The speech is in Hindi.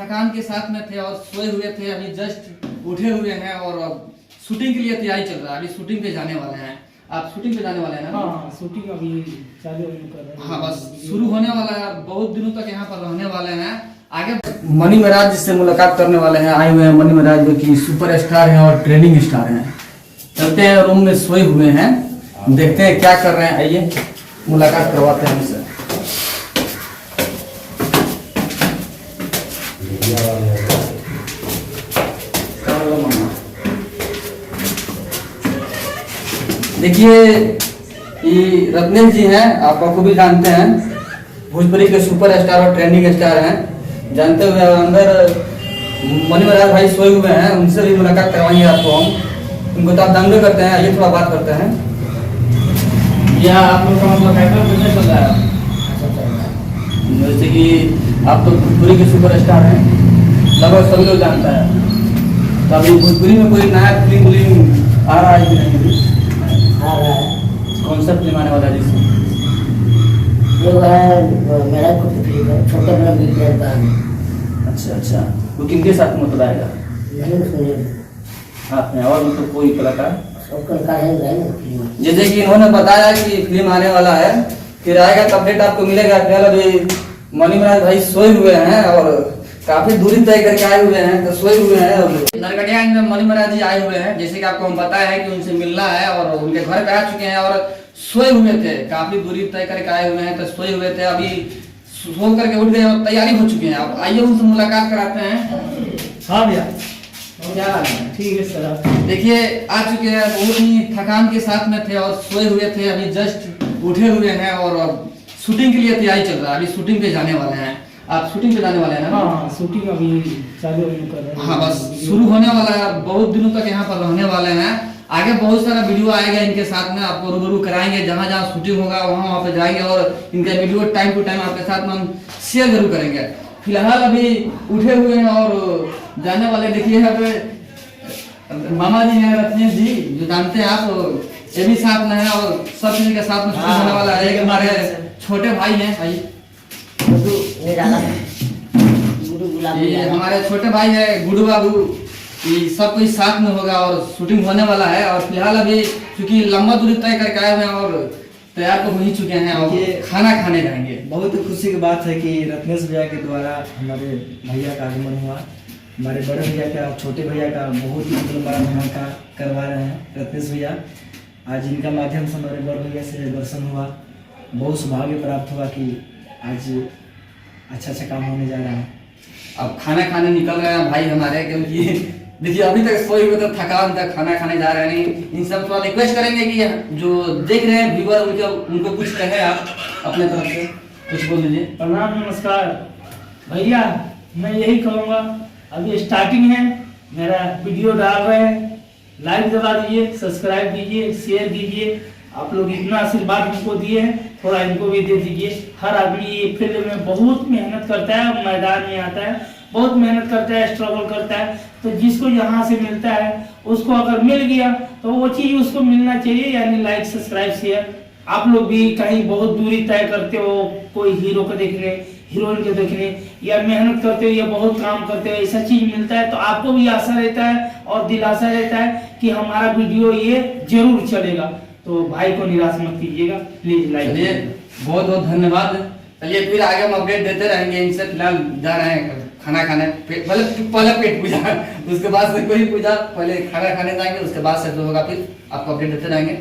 थकान के साथ में थे और सोए हुए थे। अभी जस्ट उठे हुए हैं और अब शूटिंग के लिए तैयारी चल रहा है। अभी शूटिंग पे जाने वाले हैं। आप शूटिंग पे जाने वाले हैं ना? हाँ, शूटिंग अभी चालू कर रहे हैं। हाँ, बस शुरू होने वाला है। बहुत दिनों तक यहाँ पर रहने वाले हैं। आगे मनी महाराज से मुलाकात करने वाले हैं। आए हुए हैं मनी महाराज जो कि सुपर स्टार हैं और ट्रेनिंग स्टार हैं। चलते हैं, रूम में सोए हुए हैं, देखते हैं क्या कर रहे हैं। आइए मुलाकात करवाते हैं उनसे। देखिए, ये रत्नेश जी हैं, आप भी जानते हैं, भोजपुरी के सुपर स्टार और ट्रेंडिंग स्टार हैं। जानते हुए अंदर मनी महाराज भाई सोए हुए हैं, उनसे भी मुलाकात करवाएंगे आपको हम। उनको तो आप दंगे करते हैं, आइए थोड़ा बात करते हैं। यह आप लोग का मतलब कैसा बिजनेस चल रहा है? जैसे कि आप तो भोजपुरी के सुपर स्टार हैं, लगभग सभी लोग जानता है। तो अभी भोजपुरी में कोई नया फिल्म आ रहा है कि नहीं? आ रहा है। कौन सा फिल्म आने वाला है जिसमें? जो है मेरा खुद की फिल्म है, छोटे बड़ा मिल रहता है। अच्छा, वो किनके साथ मतलब आएगा? नहीं सुनिए, आपने और मतलब कोई कलाकार? सब कलाकार है ना फिल्म। जैसे कि इन्होंने बताया कि फिल्म आने वाला है, फिर आएगा तो अपडेट आपको मिलेगा। फिलहाल अभी मनी महाराज भाई सोए हुए हैं और काफी दूरी तय करके आए हुए हैं, तो सोए हुए हैं। नरकटियागंज में मनी महाराज जी आए हुए हैं। जैसे कि आपको हम बताया है कि उनसे मिलना है और उनके घर पे आ चुके हैं और सोए हुए थे। काफी दूरी तय करके आए हुए हैं, तो सोए हुए थे। अभी सो करके उठ गए और तैयारी हो चुके हैं। अब आइए उनसे मुलाकात कराते हैं। हाँ भैया, क्या हाल है? ठीक है सर। देखिए, आ चुके हैं। बहुत ही थकान के साथ में थे और सोए हुए थे। अभी जस्ट उठे हुए हैं और अब शूटिंग के लिए तैयारी चल रहा है। अभी शूटिंग पे जाने वाले हैं। आप शूटिंग पे जाने वाले हैं ना? हाँ, शूटिंग अभी चालू कर रहे हैं। हाँ, बस शुरू होने वाला है। बहुत दिनों तक यहाँ पर रहने वाले हैं। आगे बहुत सारा वीडियो आएगा इनके साथ में, आपको रूबरू कराएंगे। जहाँ जहाँ शूटिंग होगा वहाँ पे जाएंगे और इनका वीडियो टाइम टू टाइम आपके साथ में हम शेयर जरूर करेंगे। फिलहाल अभी उठे हुए हैं और जाने वाले। देखिए, यहाँ पे मामा जी हैं, रत्नेश जी, जो जानते हैं आप, ये भी साथ में है और सब चीज के साथ में शूटिंग होने वाला है। हमारे छोटे भाई हैं, भाई ये हमारे छोटे भाई है गुडू बाबू। ये सब कुछ साथ में होगा और शूटिंग होने वाला है। और फिलहाल अभी क्योंकि लंबा दूरी तय करके आए हुए हैं और तैयार तो हो ही चुके हैं और खाना खाने जाएंगे। बहुत खुशी की बात है कि रत्नेश भैया के द्वारा हमारे भैया का आगमन हुआ। हमारे बड़े भैया का, छोटे भैया का बहुत ही मतलब बड़ा मेहमान का करवा रहे हैं रत्नेश भैया। आज इनका माध्यम से हमारे बड़े भैया से दर्शन हुआ। बहुत सौभाग्य प्राप्त हुआ कि आज अच्छा काम होने जा रहा है। अब खाना खाने निकल रहे हैं भाई हमारे, क्योंकि देखिए अभी तक सोए हुए तो थकान तक खाना खाने जा रहे हैं। नहीं, इन सब थोड़ा रिक्वेस्ट करेंगे कि जो देख रहे हैं व्यूअर, उनको कुछ कहे आप अपने तरफ से, कुछ बोल दीजिए। प्रणाम, नमस्कार भैया। मैं यही कहूँगा, अभी स्टार्टिंग है, मेरा वीडियो डाल रहे हैं, लाइक दबा दीजिए, सब्सक्राइब कीजिए, शेयर कीजिए। आप लोग इतना आशीर्वाद हमको दिए हैं, थोड़ा इनको भी दे दीजिए। हर आदमी ये फील्ड में बहुत मेहनत करता है, मैदान में आता है, बहुत मेहनत करता है, स्ट्रगल करता है। तो जिसको यहाँ से मिलता है, उसको अगर मिल गया तो वो चीज उसको मिलना चाहिए, यानी लाइक, सब्सक्राइब, शेयर। आप लोग भी कहीं बहुत दूरी तय करते हो, कोई हीरो को देखने, हीरोइन को देखने, या मेहनत करते हो या बहुत काम करते हो, ऐसा चीज मिलता है तो आपको भी आशा रहता है और दिलासा रहता है कि हमारा वीडियो ये जरूर चलेगा। तो भाई को निराश मत कीजिएगा, प्लीज लाइक। चलिए, बहुत बहुत धन्यवाद। चलिए, फिर आगे हम अपडेट देते रहेंगे इनसे। फिलहाल जा रहे हैं खाना खाने। पहले पेट पूजा, उसके बाद से कोई पूजा, पहले खाना खाने जाएंगे, उसके बाद से जो होगा फिर आपको अपडेट देते रहेंगे।